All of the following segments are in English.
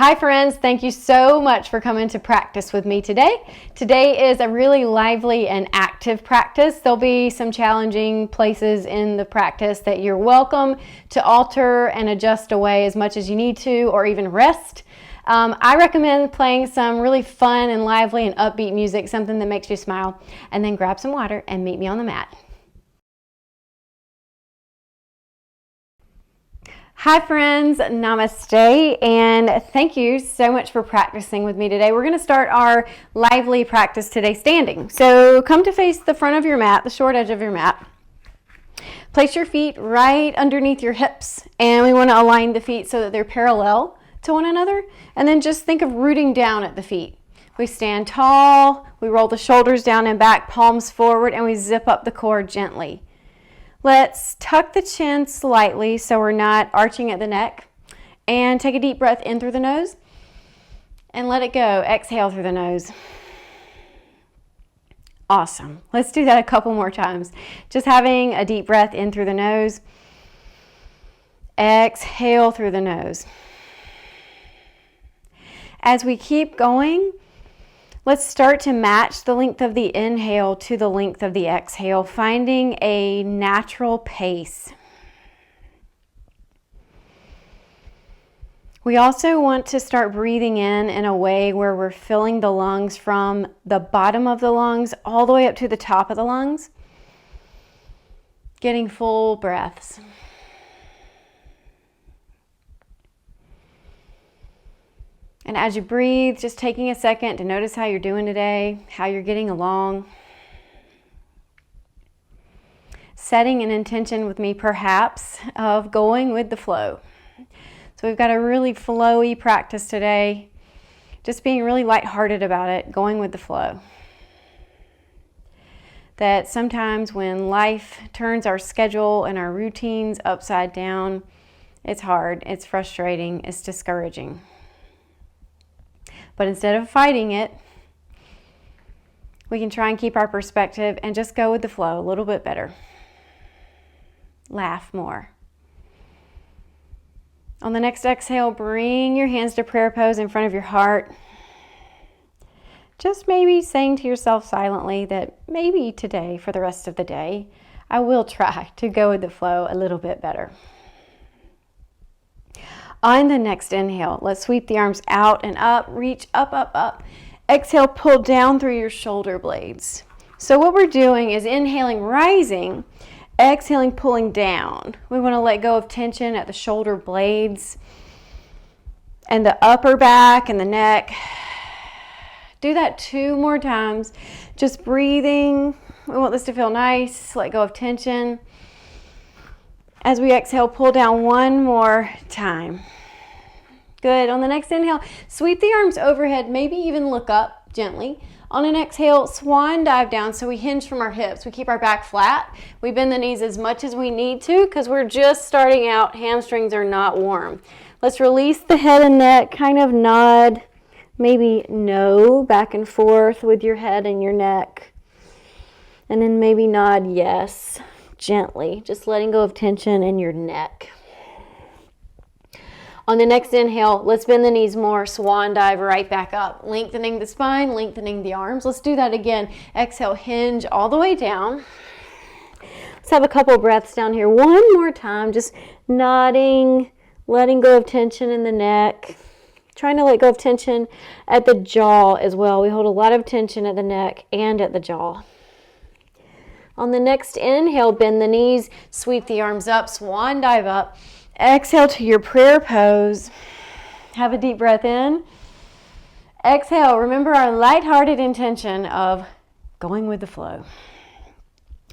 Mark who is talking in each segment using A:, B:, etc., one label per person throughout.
A: Hi friends, thank you so much for coming to practice with me today. Today is a really lively and active practice. There'll be some challenging places in the practice that you're welcome to alter and adjust away as much as you need to, or even rest. I recommend playing some really fun and lively and upbeat music, something that makes you smile, and then grab some water and meet me on the mat. Hi friends, namaste, and thank you so much for practicing with me today. We're going to start our lively practice today standing. So come to face the front of your mat, the short edge of your mat. Place your feet right underneath your hips, and we want to align the feet so that they're parallel to one another, and then just think of rooting down at the feet. We stand tall, we roll the shoulders down and back, palms forward, and we zip up the core gently. Let's tuck the chin slightly so we're not arching at the neck, and take a deep breath in through the nose and let it go. Exhale through the nose. Awesome. Let's do that a couple more times. Just having a deep breath in through the nose. Exhale through the nose. As we keep going, let's start to match the length of the inhale to the length of the exhale, finding a natural pace. We also want to start breathing in a way where we're filling the lungs from the bottom of the lungs all the way up to the top of the lungs, getting full breaths. And as you breathe, just taking a second to notice how you're doing today, how you're getting along. Setting an intention with me, perhaps, of going with the flow. So we've got a really flowy practice today. Just being really lighthearted about it, going with the flow. That sometimes when life turns our schedule and our routines upside down, it's hard, it's frustrating, it's discouraging. But instead of fighting it, we can try and keep our perspective and just go with the flow a little bit better. Laugh more. On the next exhale, bring your hands to prayer pose in front of your heart. Just maybe saying to yourself silently that maybe today, for the rest of the day, I will try to go with the flow a little bit better. On the next inhale, let's sweep the arms out and up, reach up, up, up. Exhale, pull down through your shoulder blades. So what we're doing is inhaling, rising, exhaling, pulling down. We want to let go of tension at the shoulder blades and the upper back and the neck. Do that 2 more times. Just breathing. We want this to feel nice. Let go of tension. As we exhale, pull down 1 more time. Good. On the next inhale, sweep the arms overhead, maybe even look up gently. On an exhale, swan dive down so we hinge from our hips. We keep our back flat. We bend the knees as much as we need to because we're just starting out. Hamstrings are not warm. Let's release the head and neck, kind of nod, maybe no, back and forth with your head and your neck. And then maybe nod yes. Gently, just letting go of tension in your neck. On the next inhale, let's bend the knees more, swan dive right back up, lengthening the spine, lengthening the arms. Let's do that again. Exhale, hinge all the way down. Let's have a couple breaths down here. 1 more time, just nodding, letting go of tension in the neck. Trying to let go of tension at the jaw as well. We hold a lot of tension at the neck and at the jaw. On the next inhale, bend the knees, sweep the arms up, swan dive up. Exhale to your prayer pose. Have a deep breath in. Exhale. Remember our lighthearted intention of going with the flow.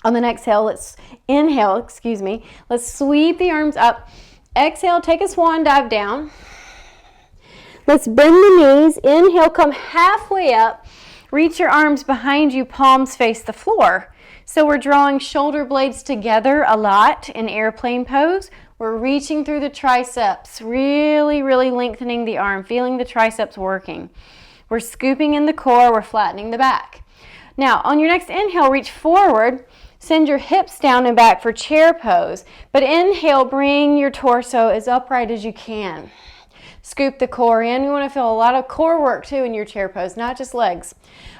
A: On the next inhale, let's sweep the arms up. Exhale, take a swan dive down. Let's bend the knees. Inhale, come halfway up. Reach your arms behind you, palms face the floor. So we're drawing shoulder blades together a lot in airplane pose. We're reaching through the triceps, really, really lengthening the arm, feeling the triceps working. We're scooping in the core, we're flattening the back. Now, on your next inhale, reach forward, send your hips down and back for chair pose. But inhale, bring your torso as upright as you can. Scoop the core in. We want to feel a lot of core work too in your chair pose, not just legs.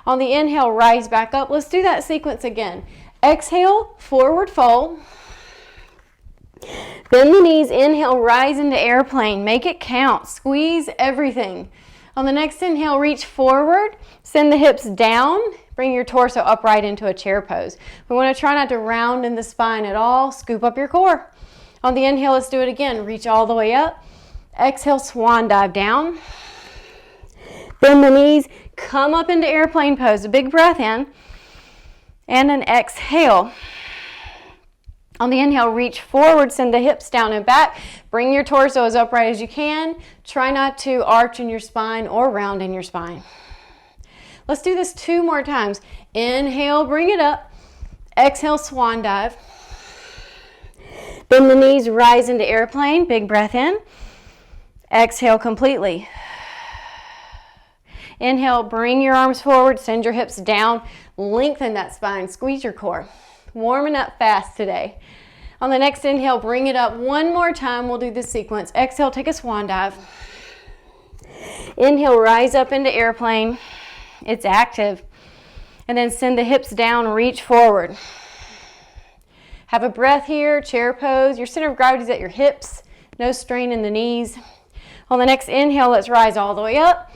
A: On the inhale, rise back up. Let's do that sequence again. Exhale, forward fold. Bend the knees, inhale, rise into airplane. Make it count. Squeeze everything. On the next inhale, reach forward. Send the hips down. Bring your torso upright into a chair pose. We want to try not to round in the spine at all. Scoop up your core. On the inhale, let's do it again. Reach all the way up. Exhale, swan dive down. Bend the knees. Come up into airplane pose. A big breath in. And an exhale. On the inhale, reach forward, send the hips down and back. Bring your torso as upright as you can. Try not to arch in your spine or round in your spine. Let's do this 2 more times. Inhale, bring it up. Exhale, swan dive. Bend the knees, rise into airplane. Big breath in. Exhale completely. Inhale, bring your arms forward, send your hips down. Lengthen that spine, squeeze your core. Warming up fast today. On the next inhale, bring it up 1 more time. We'll do this sequence. Exhale, take a swan dive. Inhale, rise up into airplane. It's active. And then send the hips down, reach forward. Have a breath here, chair pose. Your center of gravity is at your hips. No strain in the knees. On the next inhale, let's rise all the way up.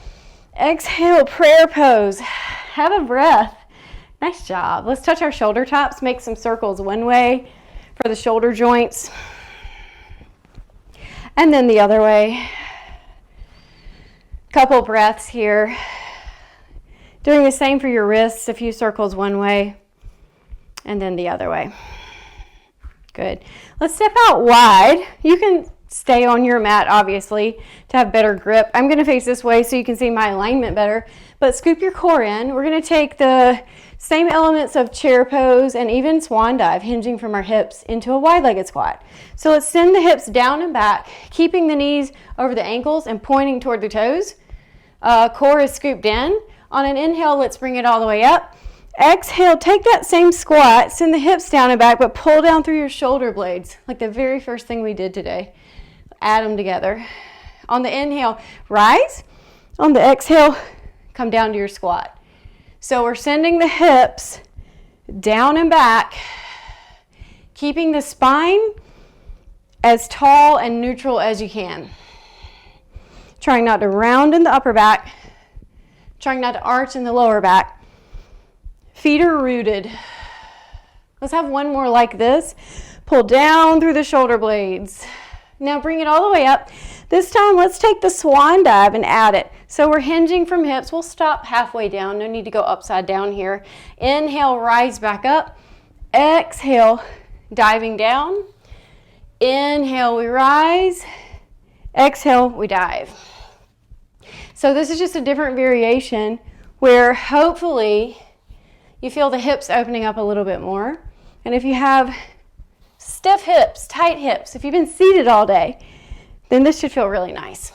A: Exhale, prayer pose. Have a breath. Nice job. Let's touch our shoulder tops. Make some circles one way for the shoulder joints. And then the other way. Couple breaths here. Doing the same for your wrists. A few circles one way. And then the other way. Good. Let's step out wide. You can stay on your mat, obviously, to have better grip. I'm going to face this way so you can see my alignment better. But scoop your core in. We're going to take the same elements of chair pose and even swan dive, hinging from our hips, into a wide-legged squat. So let's send the hips down and back, keeping the knees over the ankles and pointing toward the toes. Core is scooped in. On an inhale, let's bring it all the way up. Exhale, take that same squat, send the hips down and back, but pull down through your shoulder blades, like the very first thing we did today. Add them together. On the inhale, rise. On the exhale, come down to your squat. So we're sending the hips down and back, keeping the spine as tall and neutral as you can. Trying not to round in the upper back, trying not to arch in the lower back. Feet are rooted. Let's have one more like this. Pull down through the shoulder blades. Now bring it all the way up. This time, let's take the swan dive and add it. So we're hinging from hips. We'll stop halfway down. No need to go upside down here. Inhale, rise back up. Exhale, diving down. Inhale, we rise. Exhale, we dive. So this is just a different variation where hopefully you feel the hips opening up a little bit more. And if you have stiff hips, tight hips, if you've been seated all day, then this should feel really nice.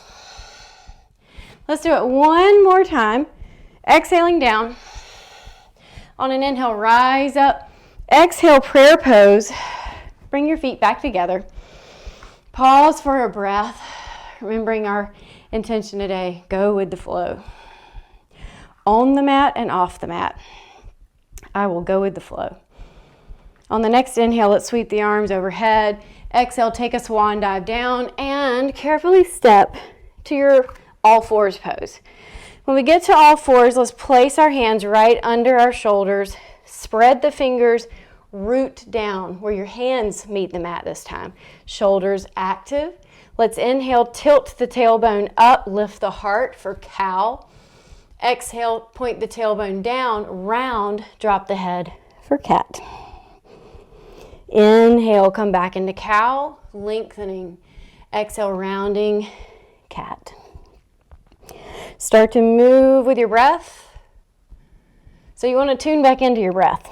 A: Let's do it one more time. Exhaling down. On an inhale, rise up. Exhale, prayer pose. Bring your feet back together. Pause for a breath. Remembering our intention today, go with the flow. On the mat and off the mat. I will go with the flow. On the next inhale, let's sweep the arms overhead. Exhale, take a swan dive down and carefully step to your all fours pose. When we get to all fours, let's place our hands right under our shoulders. Spread the fingers, root down where your hands meet the mat this time. Shoulders active. Let's inhale, tilt the tailbone up, lift the heart for cow. Exhale, point the tailbone down, round, drop the head for cat. Inhale, come back into cow, lengthening. Exhale, rounding, cat. Start to move with your breath. So you want to tune back into your breath.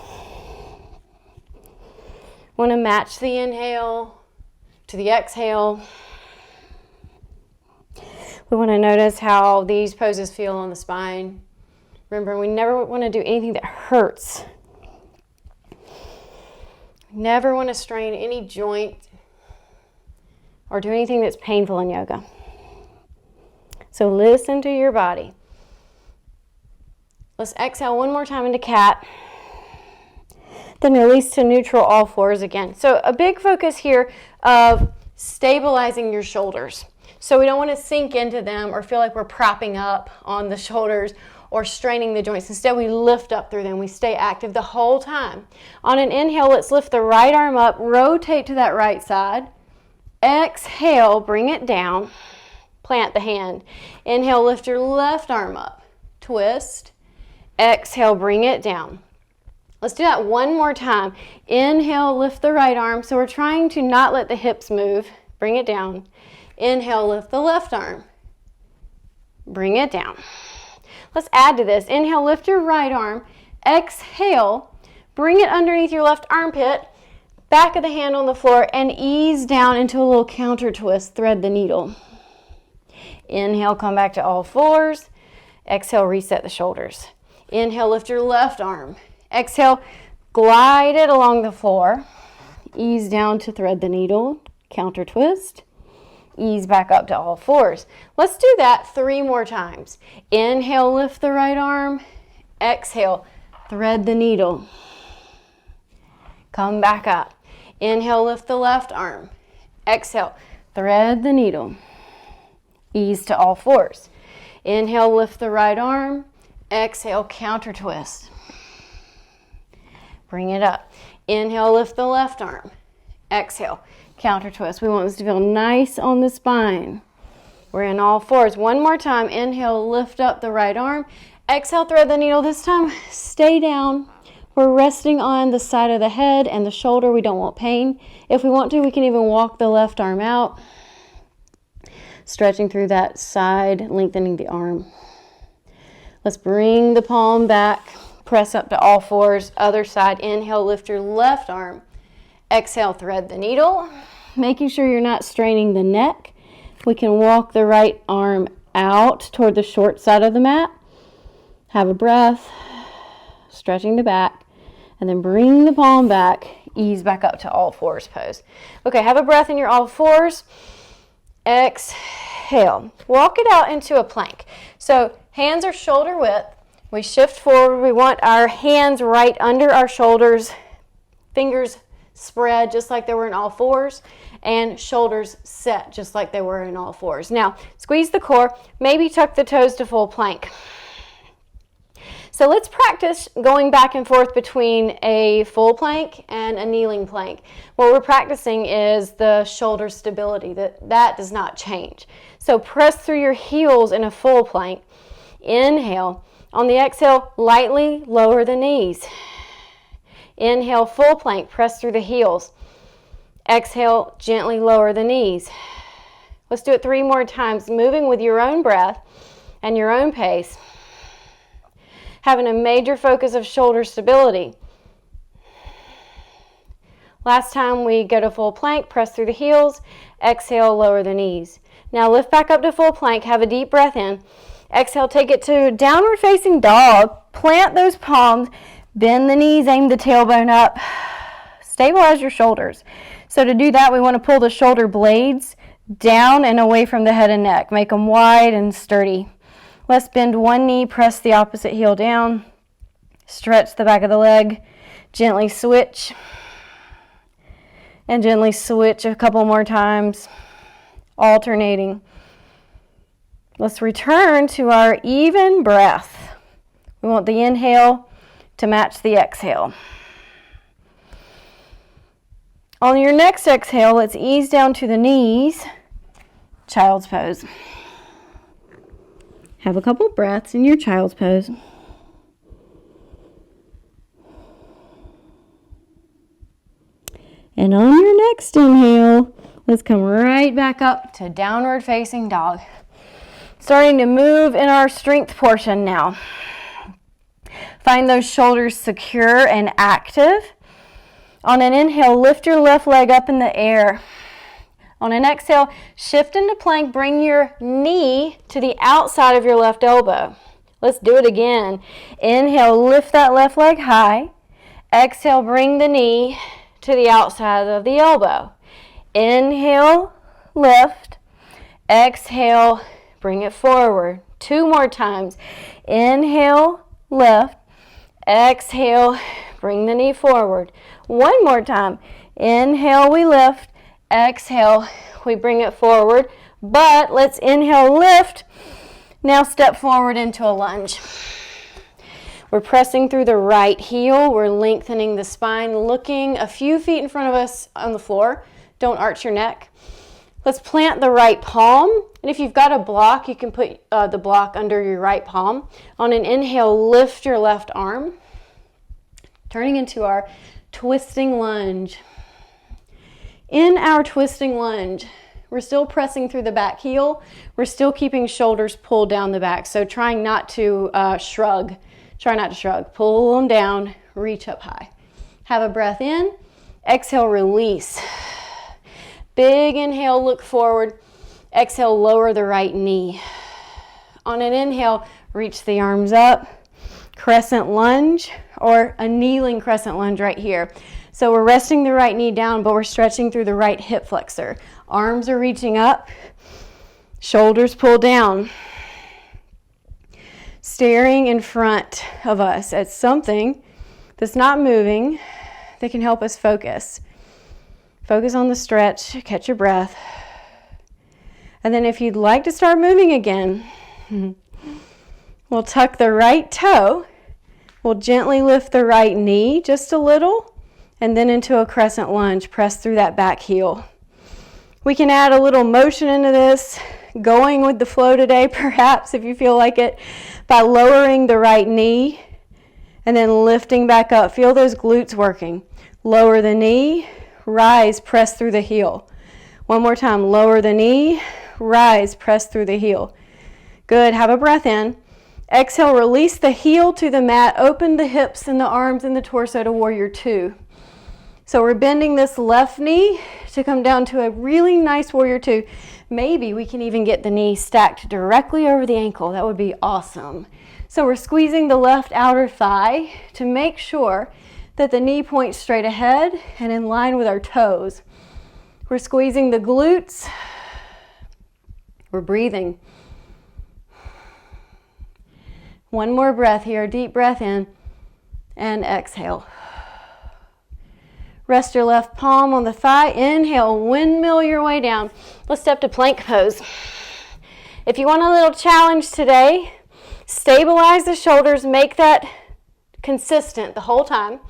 A: Want to match the inhale to the exhale. We want to notice how these poses feel on the spine. Remember, we never want to do anything that hurts. Never want to strain any joint or do anything that's painful in yoga. So listen to your body. Let's exhale one more time into cat. Then release to neutral, all fours again. So a big focus here of stabilizing your shoulders. So we don't want to sink into them or feel like we're propping up on the shoulders or straining the joints. Instead, we lift up through them. We stay active the whole time. On an inhale, let's lift the right arm up, rotate to that right side. Exhale, bring it down, plant the hand. Inhale, lift your left arm up, twist. Exhale, bring it down. Let's do that one more time. Inhale, lift the right arm. So we're trying to not let the hips move. Bring it down. Inhale, lift the left arm. Bring it down. Let's add to this. Inhale, lift your right arm. Exhale, bring it underneath your left armpit. Back of the hand on the floor and ease down into a little counter twist. Thread the needle. Inhale, come back to all fours. Exhale, reset the shoulders. Inhale, lift your left arm. Exhale, glide it along the floor. Ease down to thread the needle, counter twist. Ease back up to all fours. Let's do that 3 more times. Inhale, lift the right arm. Exhale, thread the needle. Come back up. Inhale, lift the left arm. Exhale, thread the needle. Ease to all fours. Inhale, lift the right arm. Exhale, counter twist. Bring it up. Inhale, lift the left arm. Exhale, counter twist. We want this to feel nice on the spine. We're in all fours. One more time. Inhale, lift up the right arm. Exhale, thread the needle. This time, stay down. We're resting on the side of the head and the shoulder. We don't want pain. If we want to, we can even walk the left arm out, stretching through that side, lengthening the arm. Let's bring the palm back. Press up to all fours. Other side. Inhale, lift your left arm. Exhale, thread the needle. Making sure you're not straining the neck. We can walk the right arm out toward the short side of the mat. Have a breath. Stretching the back. And then bring the palm back. Ease back up to all fours pose. Okay, have a breath in your all fours. Exhale. Walk it out into a plank. So hands are shoulder width. We shift forward. We want our hands right under our shoulders. Fingers spread just like they were in all fours. And shoulders set just like they were in all fours. Now, squeeze the core. Maybe tuck the toes to full plank. So let's practice going back and forth between a full plank and a kneeling plank. What we're practicing is the shoulder stability. That does not change. So press through your heels in a full plank. Inhale. On the exhale, lightly lower the knees. Inhale, full plank. Press through the heels. Exhale, gently lower the knees. Let's do it 3 more times, moving with your own breath and your own pace. Having a major focus of shoulder stability. Last time we go to full plank, press through the heels. Exhale, lower the knees. Now lift back up to full plank. Have a deep breath in. Exhale, take it to downward facing dog. Plant those palms. Bend the knees, aim the tailbone up. Stabilize your shoulders. So to do that, we want to pull the shoulder blades down and away from the head and neck. Make them wide and sturdy. Let's bend one knee, press the opposite heel down. Stretch the back of the leg. Gently switch. And gently switch a couple more times. Alternating. Let's return to our even breath. We want the inhale to match the exhale. On your next exhale, let's ease down to the knees. Child's pose. Have a couple breaths in your child's pose. And on your next inhale, let's come right back up to downward facing dog. Starting to move in our strength portion now. Find those shoulders secure and active. On an inhale, lift your left leg up in the air. On an exhale, shift into plank. Bring your knee to the outside of your left elbow. Let's do it again. Inhale, lift that left leg high. Exhale, bring the knee to the outside of the elbow. Inhale, lift. Exhale, bring it forward. 2 more times. Inhale, lift. Exhale, bring the knee forward. 1 more time. Inhale, we lift. Exhale, we bring it forward. But let's inhale, lift. Now step forward into a lunge. We're pressing through the right heel. We're lengthening the spine, looking a few feet in front of us on the floor. Don't arch your neck. Let's plant the right palm. And if you've got a block, you can put the block under your right palm. On an inhale, lift your left arm. Turning into our twisting lunge. In our twisting lunge, we're still pressing through the back heel. We're still keeping shoulders pulled down the back. So trying not to shrug. Try not to shrug. Pull them down, reach up high. Have a breath in. Exhale, release. Big inhale, look forward. Exhale, lower the right knee. On an inhale, reach the arms up. Crescent lunge, or a kneeling crescent lunge right here. So we're resting the right knee down, but we're stretching through the right hip flexor. Arms are reaching up. Shoulders pull down. Staring in front of us at something that's not moving that can help us focus. Focus on the stretch, catch your breath. And then if you'd like to start moving again, we'll tuck the right toe. We'll gently lift the right knee just a little, and then into a crescent lunge. Press through that back heel. We can add a little motion into this, going with the flow today, perhaps, if you feel like it, by lowering the right knee and then lifting back up. Feel those glutes working. Lower the knee, rise, press through the heel. 1 more time. Lower the knee, rise, press through the heel. Good. Have a breath in. Exhale, release the heel to the mat. Open the hips and the arms and the torso to warrior 2. So we're bending this left knee to come down to a really nice warrior 2. Maybe we can even get the knee stacked directly over the ankle. That would be awesome. So we're squeezing the left outer thigh to make sure that the knee points straight ahead and in line with our toes. We're squeezing the glutes. We're breathing. 1 more breath here. Deep breath in and exhale. Rest your left palm on the thigh. Inhale, windmill your way down. Let's step to plank pose. If you want a little challenge today, stabilize the shoulders, make that consistent the whole time.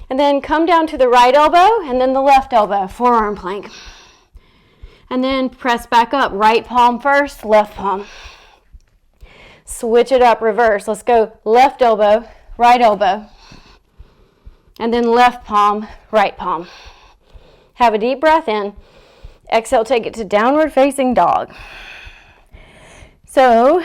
A: And then come down to the right elbow and then the left elbow, forearm plank. And then press back up, right palm first, left palm. Switch it up, reverse. Let's go left elbow, right elbow. And then left palm, right palm. Have a deep breath in. Exhale, take it to downward facing dog. So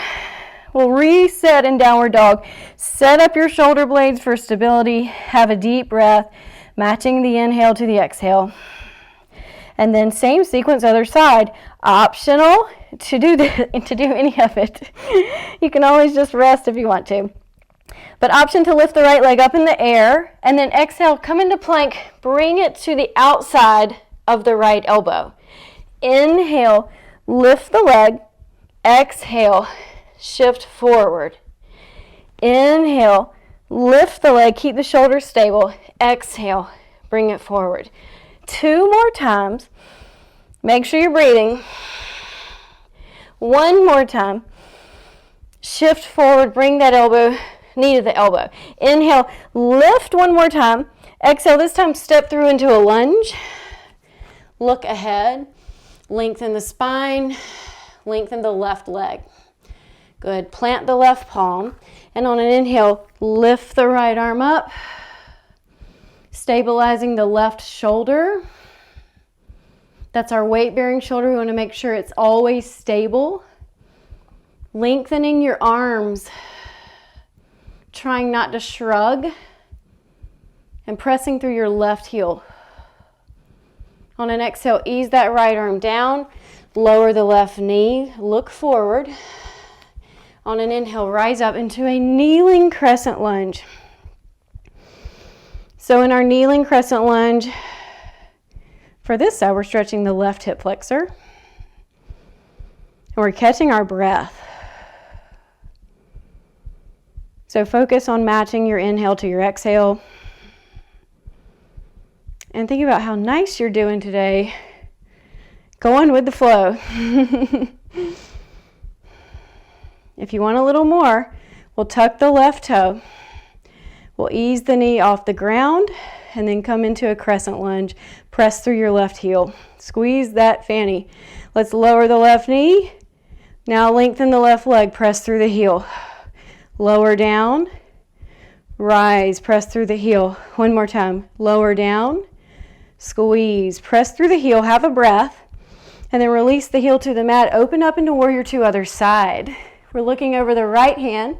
A: we'll reset in downward dog. Set up your shoulder blades for stability. Have a deep breath, matching the inhale to the exhale. And then same sequence, other side. Optional to do any of it. You can always just rest if you want to. But option to lift the right leg up in the air, and then exhale, come into plank, bring it to the outside of the right elbow. Inhale, lift the leg. Exhale, shift forward. Inhale, lift the leg, keep the shoulders stable. Exhale, bring it forward. 2 more times. Make sure you're breathing. 1 more time. Shift forward, bring that elbow, knee to the elbow. Inhale, lift 1 more time. Exhale, this time step through into a lunge. Look ahead. Lengthen the spine. Lengthen the left leg. Good. Plant the left palm. And on an inhale, lift the right arm up. Stabilizing the left shoulder. That's our weight-bearing shoulder. We want to make sure it's always stable. Lengthening your arms. Trying not to shrug. And pressing through your left heel. On an exhale, ease that right arm down. Lower the left knee. Look forward. On an inhale, rise up into a kneeling crescent lunge. So in our kneeling crescent lunge, for this side, we're stretching the left hip flexor. And we're catching our breath. So focus on matching your inhale to your exhale. And think about how nice you're doing today. Going with the flow. If you want a little more, we'll tuck the left toe. We'll ease the knee off the ground and then come into a crescent lunge. Press through your left heel. Squeeze that fanny. Let's lower the left knee. Now lengthen the left leg. Press through the heel. Lower down. Rise. Press through the heel. One more time. Lower down. Squeeze. Press through the heel. Have a breath. And then release the heel to the mat. Open up into warrior two, other side. We're looking over the right hand.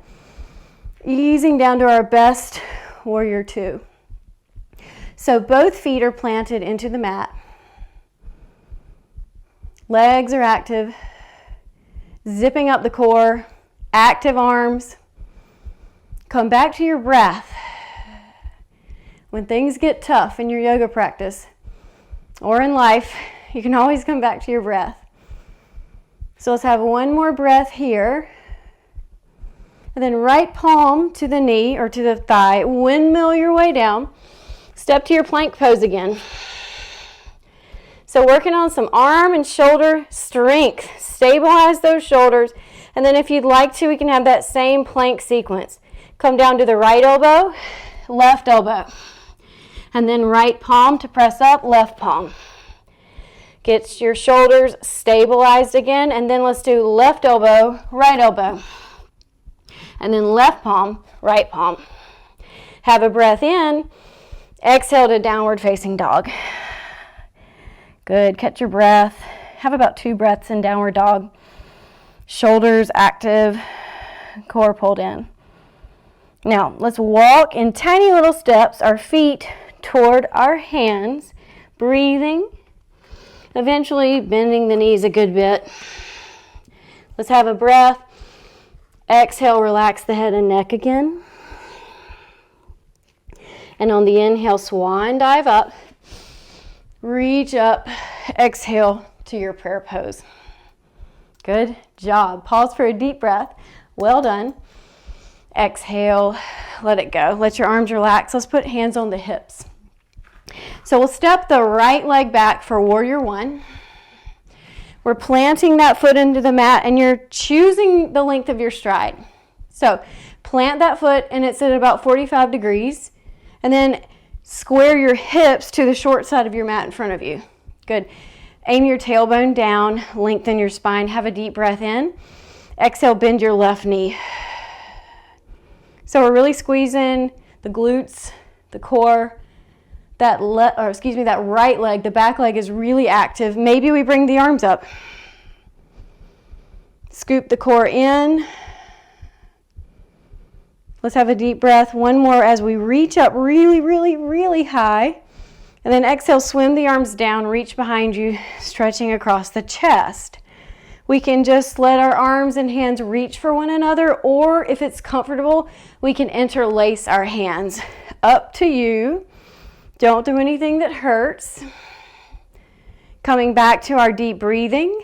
A: Easing down to our best warrior two. So both feet are planted into the mat. Legs are active. Zipping up the core. Active arms. Come back to your breath. When things get tough in your yoga practice or in life, you can always come back to your breath. So let's have one more breath here. And then right palm to the knee or to the thigh. Windmill your way down. Step to your plank pose again. So working on some arm and shoulder strength. Stabilize those shoulders. And then if you'd like to, we can have that same plank sequence. Come down to the right elbow, left elbow. And then right palm to press up, left palm. Get your shoulders stabilized again. And then let's do left elbow, right elbow. And then left palm, right palm. Have a breath in. Exhale to downward facing dog. Good. Catch your breath. Have about 2 breaths in downward dog. Shoulders active. Core pulled in. Now, let's walk in tiny little steps, our feet toward our hands. Breathing. Eventually bending the knees a good bit. Let's have a breath. Exhale, relax the head and neck again. And on the inhale, swan dive up. Reach up. Exhale to your prayer pose. Good job. Pause for a deep breath. Well done. Exhale, let it go. Let your arms relax. Let's put hands on the hips. So we'll step the right leg back for warrior one. We're planting that foot into the mat and you're choosing the length of your stride. So plant that foot and it's at about 45 degrees. And then square your hips to the short side of your mat in front of you. Good. Aim your tailbone down, lengthen your spine. Have a deep breath in. Exhale, bend your left knee. So we're really squeezing the glutes, the core. That right leg, the back leg is really active. Maybe we bring the arms up. Scoop the core in. Let's have a deep breath. One more as we reach up really, really, really high. And then exhale, swim the arms down, reach behind you, stretching across the chest. We can just let our arms and hands reach for one another, or if it's comfortable, we can interlace our hands. Up to you. Don't do anything that hurts. Coming back to our deep breathing.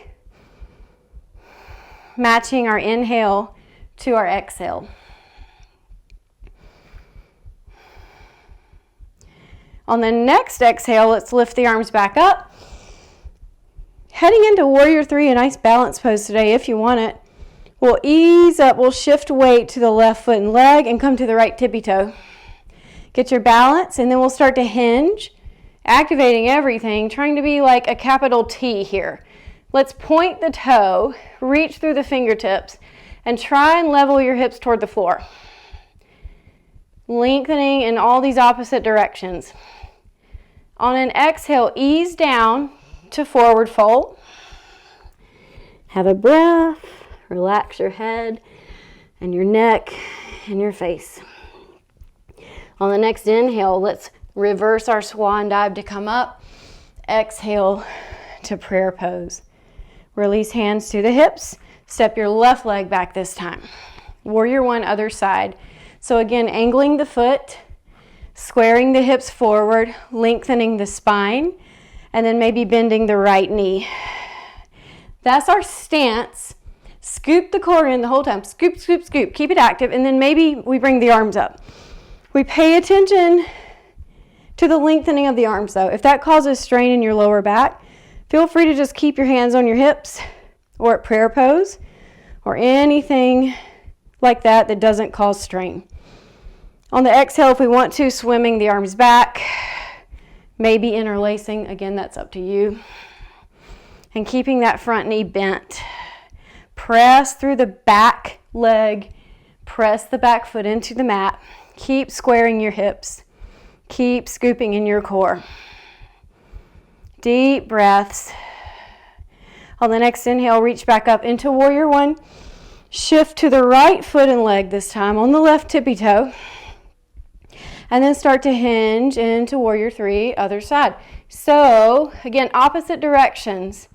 A: Matching our inhale to our exhale. On the next exhale, let's lift the arms back up. Heading into warrior three, a nice balance pose today if you want it. We'll ease up, we'll shift weight to the left foot and leg and come to the right tippy toe. Get your balance and then we'll start to hinge, activating everything, trying to be like a capital T here. Let's point the toe, reach through the fingertips, and try and level your hips toward the floor. Lengthening in all these opposite directions. On an exhale, ease down to forward fold. Have a breath, relax your head and your neck and your face. On the next inhale, let's reverse our swan dive to come up. Exhale to prayer pose. Release hands to the hips. Step your left leg back this time. Warrior one, other side. So again, angling the foot, squaring the hips forward, lengthening the spine, and then maybe bending the right knee. That's our stance. Scoop the core in the whole time. Scoop, scoop, scoop. Keep it active. And then maybe we bring the arms up. We pay attention to the lengthening of the arms though. If that causes strain in your lower back, feel free to just keep your hands on your hips or at prayer pose or anything like that that doesn't cause strain. On the exhale, if we want to, swimming the arms back, maybe interlacing. Again, that's up to you. And keeping that front knee bent. Press through the back leg. Press the back foot into the mat. Keep squaring your hips. Keep scooping in your core. Deep breaths. On the next inhale, reach back up into warrior one. Shift to the right foot and leg this time on the left tippy toe. And then start to hinge into warrior three, other side. So, again, opposite directions.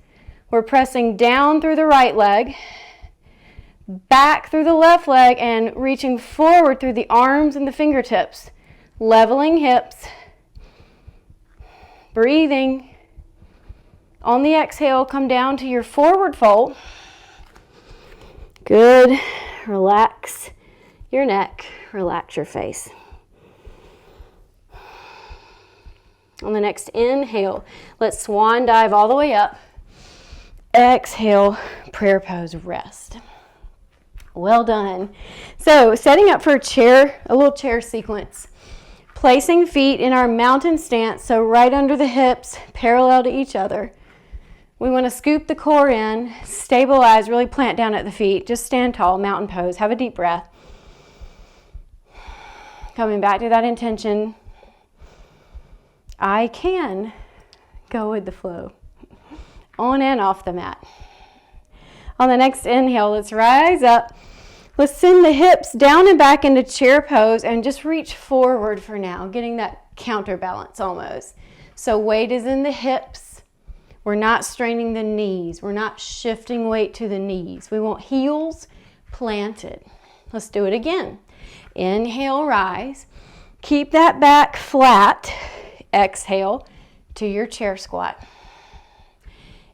A: We're pressing down through the right leg, back through the left leg, and reaching forward through the arms and the fingertips. Leveling hips. Breathing. On the exhale, come down to your forward fold. Good. Relax your neck. Relax your face. On the next inhale, let's swan dive all the way up. Exhale, prayer pose, rest. Well done. So setting up for a little chair sequence. Placing feet in our mountain stance, so right under the hips, parallel to each other. We want to scoop the core in, stabilize, really plant down at the feet. Just stand tall, mountain pose. Have a deep breath. Coming back to that intention. I can go with the flow. On and off the mat. On the next inhale, let's rise up. Let's send the hips down and back into chair pose and just reach forward for now, getting that counterbalance almost. So weight is in the hips. We're not straining the knees. We're not shifting weight to the knees. We want heels planted. Let's do it again. Inhale, rise. Keep that back flat. Exhale to your chair squat.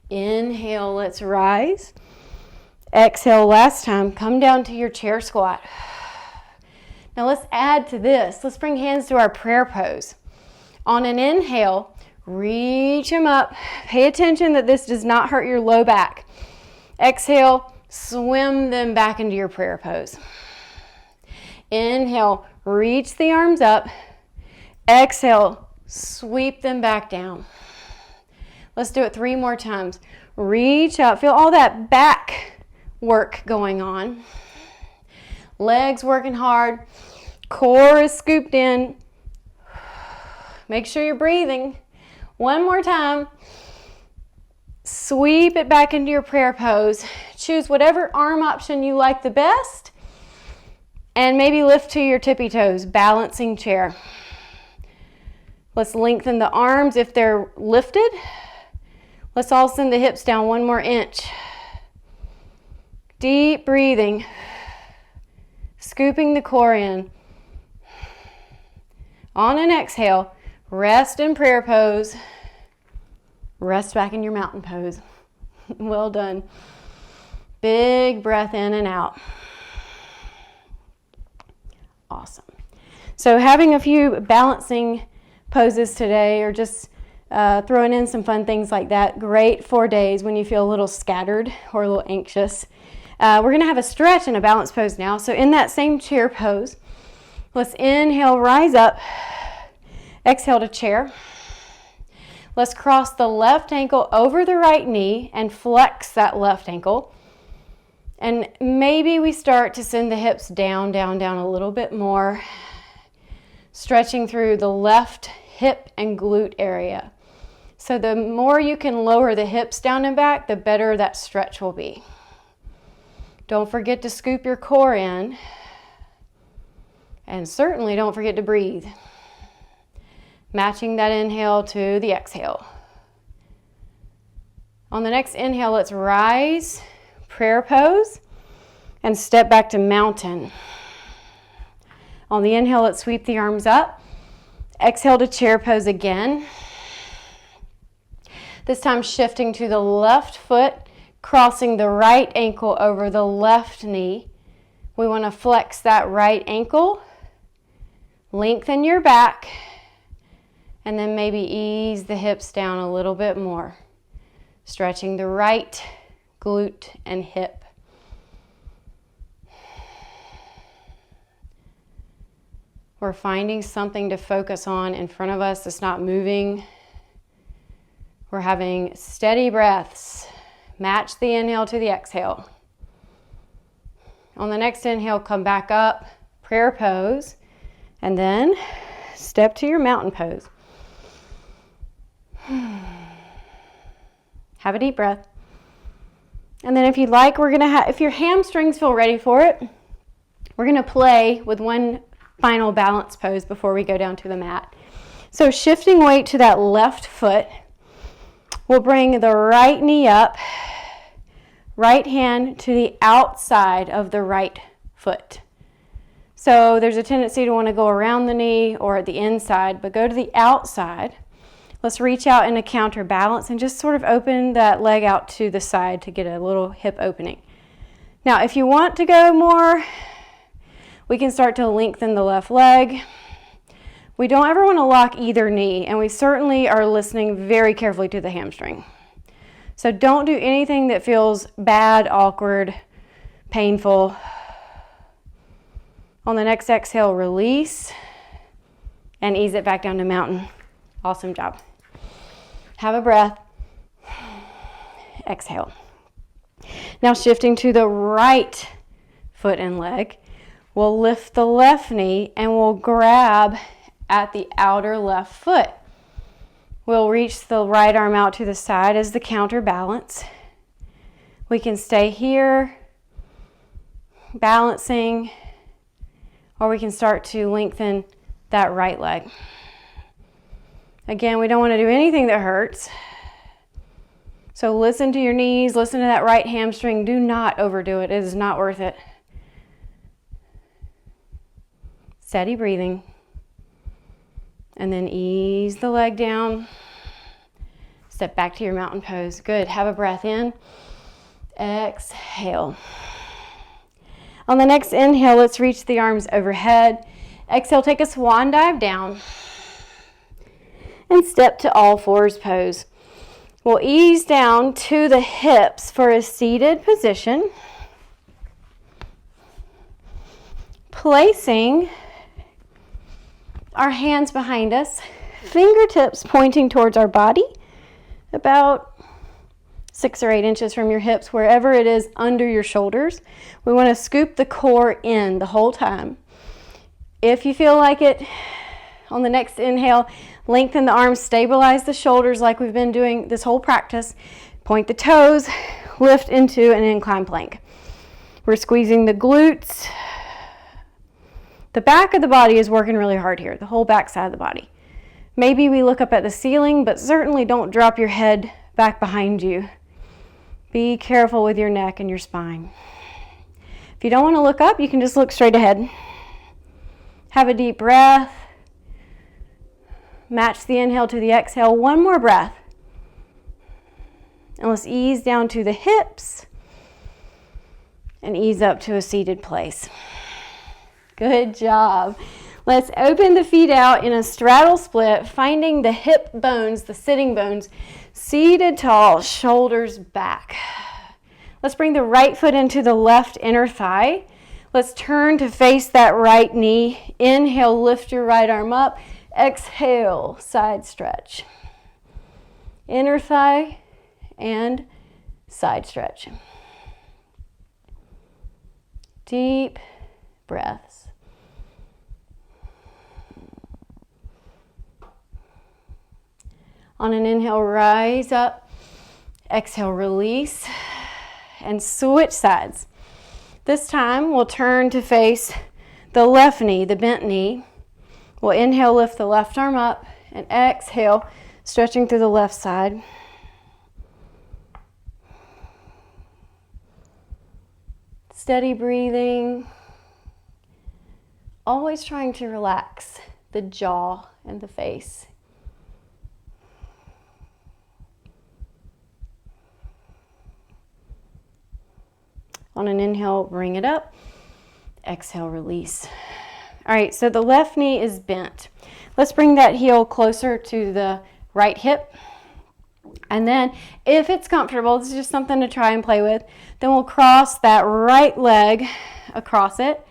A: Inhale, let's rise. Exhale, last time, come down to your chair squat. Now let's add to this. Let's bring hands to our prayer pose. On an inhale, reach them up. Pay attention that this does not hurt your low back. Exhale, swim them back into your prayer pose. Inhale, reach the arms up. Exhale, sweep them back down. Let's do it 3 more times. Reach up. Feel all that back work going on. Legs working hard. Core is scooped in. Make sure you're breathing. 1 more time. Sweep it back into your prayer pose. Choose whatever arm option you like the best. And maybe lift to your tippy toes, balancing chair. Let's lengthen the arms if they're lifted. Let's all send the hips down 1 more inch. Deep breathing. Scooping the core in. On an exhale, rest in prayer pose. Rest back in your mountain pose. Well done. Big breath in and out. Awesome. So having a few balancing poses today, or just throwing in some fun things like that. Great for days when you feel a little scattered or a little anxious. We're going to have a stretch and a balance pose now. So in that same chair pose, let's inhale, rise up. Exhale to chair. Let's cross the left ankle over the right knee and flex that left ankle. And maybe we start to send the hips down, down, down a little bit more. Stretching through the left hip and glute area. So the more you can lower the hips down and back, the better that stretch will be. Don't forget to scoop your core in. And certainly don't forget to breathe. Matching that inhale to the exhale. On the next inhale, let's rise, prayer pose, and step back to mountain. On the inhale, let's sweep the arms up. Exhale to chair pose again. This time shifting to the left foot, crossing the right ankle over the left knee. We want to flex that right ankle, lengthen your back, and then maybe ease the hips down a little bit more, stretching the right glute and hip. We're finding something to focus on in front of us that's not moving. We're having steady breaths. Match the inhale to the exhale. On the next inhale, come back up, prayer pose, and then step to your mountain pose. Have a deep breath. And then if you'd like, if your hamstrings feel ready for it, we're gonna play with one final balance pose before we go down to the mat. So shifting weight to that left foot, we'll bring the right knee up, right hand to the outside of the right foot. So there's a tendency to want to go around the knee or at the inside, but go to the outside. Let's reach out in a counterbalance and just sort of open that leg out to the side to get a little hip opening. Now, if you want to go more, we can start to lengthen the left leg. We don't ever want to lock either knee, and we certainly are listening very carefully to the hamstring. So don't do anything that feels bad, awkward, painful. On the next exhale, release and ease it back down to mountain. Awesome job. Have a breath. Exhale. Now shifting to the right foot and leg, we'll lift the left knee and we'll grab at the outer left foot. We'll reach the right arm out to the side as the counterbalance. We can stay here, balancing, or we can start to lengthen that right leg. Again, we don't want to do anything that hurts. So listen to your knees, listen to that right hamstring. Do not overdo it. It is not worth it. Steady breathing. And then ease the leg down. Step back to your mountain pose. Good. Have a breath in. Exhale. On the next inhale, let's reach the arms overhead. Exhale, take a swan dive down. And step to all fours pose. We'll ease down to the hips for a seated position. Placing our hands behind us, fingertips pointing towards our body, about 6 or 8 inches from your hips, wherever it is under your shoulders. We want to scoop the core in the whole time. If you feel like it, on the next inhale, lengthen the arms, stabilize the shoulders like we've been doing this whole practice. Point the toes, lift into an incline plank. We're squeezing the glutes. The back of the body is working really hard here, the whole back side of the body. Maybe we look up at the ceiling, but certainly don't drop your head back behind you. Be careful with your neck and your spine. If you don't want to look up, you can just look straight ahead. Have a deep breath. Match the inhale to the exhale. One more breath. And let's ease down to the hips and ease up to a seated place. Good job. Let's open the feet out in a straddle split, finding the hip bones, the sitting bones, seated tall, shoulders back. Let's bring the right foot into the left inner thigh. Let's turn to face that right knee. Inhale, lift your right arm up. Exhale, side stretch. Inner thigh and side stretch. Deep breaths. On an inhale, rise up. Exhale, release. And switch sides. This time, we'll turn to face the left knee, the bent knee. We'll inhale, lift the left arm up. And exhale, stretching through the left side. Steady breathing. Always trying to relax the jaw and the face. On an inhale, bring it up. Exhale, release. All right, so the left knee is bent. Let's bring that heel closer to the right hip. And then if it's comfortable, this is just something to try and play with, then we'll cross that right leg across it,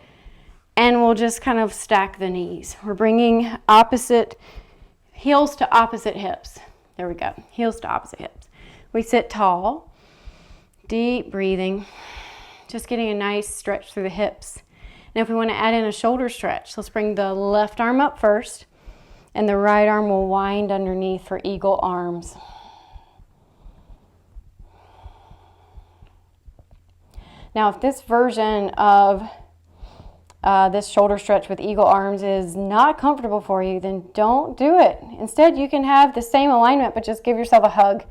A: and we'll just kind of stack the knees. We're bringing opposite heels to opposite hips. There we go, heels to opposite hips. We sit tall, deep breathing, just getting a nice stretch through the hips. And if we want to add in a shoulder stretch, let's bring the left arm up first, and the right arm will wind underneath for eagle arms. Now, if this version of this shoulder stretch with eagle arms is not comfortable for you, then don't do it. Instead, you can have the same alignment, but just give yourself a hug.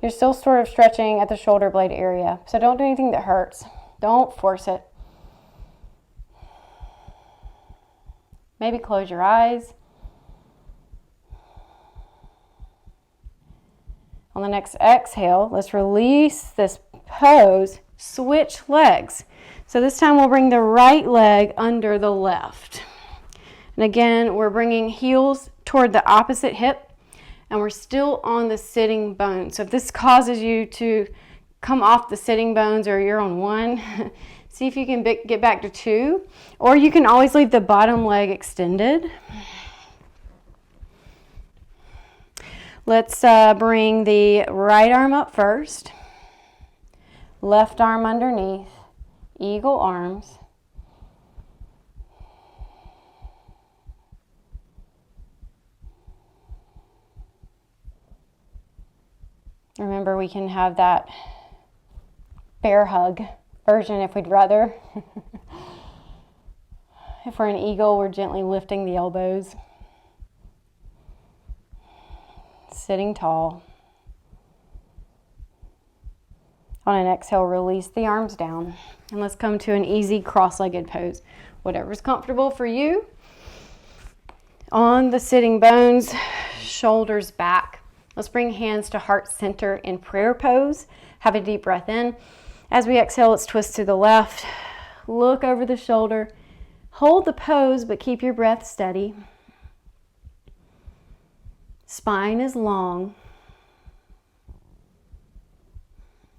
A: You're still sort of stretching at the shoulder blade area, so don't do anything that hurts. Don't force it. Maybe close your eyes. On the next exhale, let's release this pose, switch legs. So this time we'll bring the right leg under the left. And again, we're bringing heels toward the opposite hip, and we're still on the sitting bones. So if this causes you to come off the sitting bones, or you're on one, see if you can get back to two, or you can always leave the bottom leg extended. Let's bring the right arm up first, left arm underneath, eagle arms. Remember, we can have that bear hug version if we'd rather. If we're an eagle, we're gently lifting the elbows. Sitting tall. On an exhale, release the arms down. And let's come to an easy cross-legged pose. Whatever's comfortable for you. On the sitting bones, shoulders back. Let's bring hands to heart center in prayer pose. Have a deep breath in. As we exhale, let's twist to the left. Look over the shoulder. Hold the pose, but keep your breath steady. Spine is long.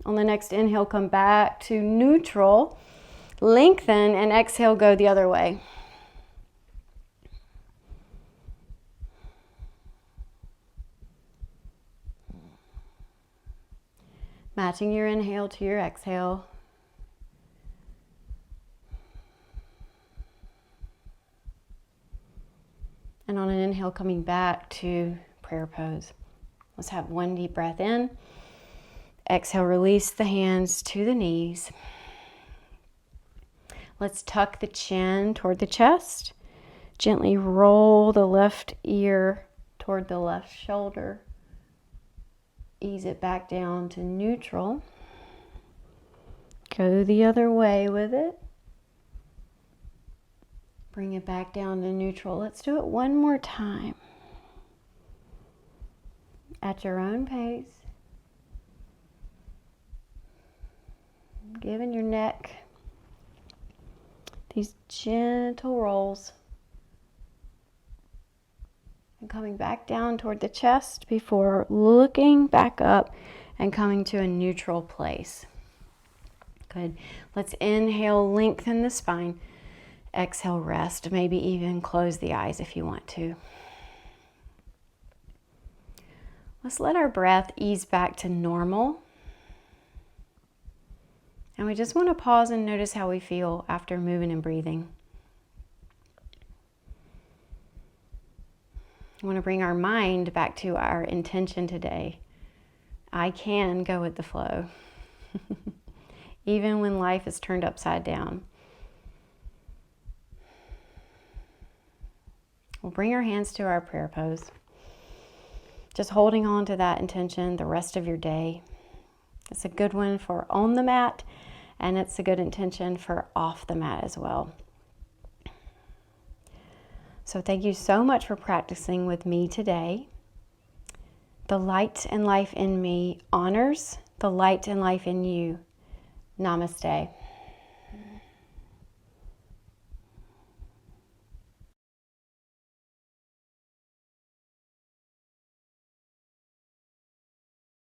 A: On the next inhale, come back to neutral. Lengthen, and exhale, go the other way. Matching your inhale to your exhale. And on an inhale, coming back to prayer pose. Let's have one deep breath in. Exhale, release the hands to the knees. Let's tuck the chin toward the chest. Gently roll the left ear toward the left shoulder. Ease it back down to neutral. Go the other way with it. Bring it back down to neutral. Let's do it one more time. At your own pace. Giving your neck these gentle rolls. And coming back down toward the chest before looking back up and coming to a neutral place. Good. Let's inhale, lengthen the spine. Exhale, rest. Maybe even close the eyes if you want to. Let's let our breath ease back to normal. And we just want to pause and notice how we feel after moving and breathing. I want to bring our mind back to our intention today. I can go with the flow, even when life is turned upside down. We'll bring our hands to our prayer pose. Just holding on to that intention the rest of your day. It's a good one for on the mat, and it's a good intention for off the mat as well. So thank you so much for practicing with me today. The light and life in me honors the light and life in you. Namaste.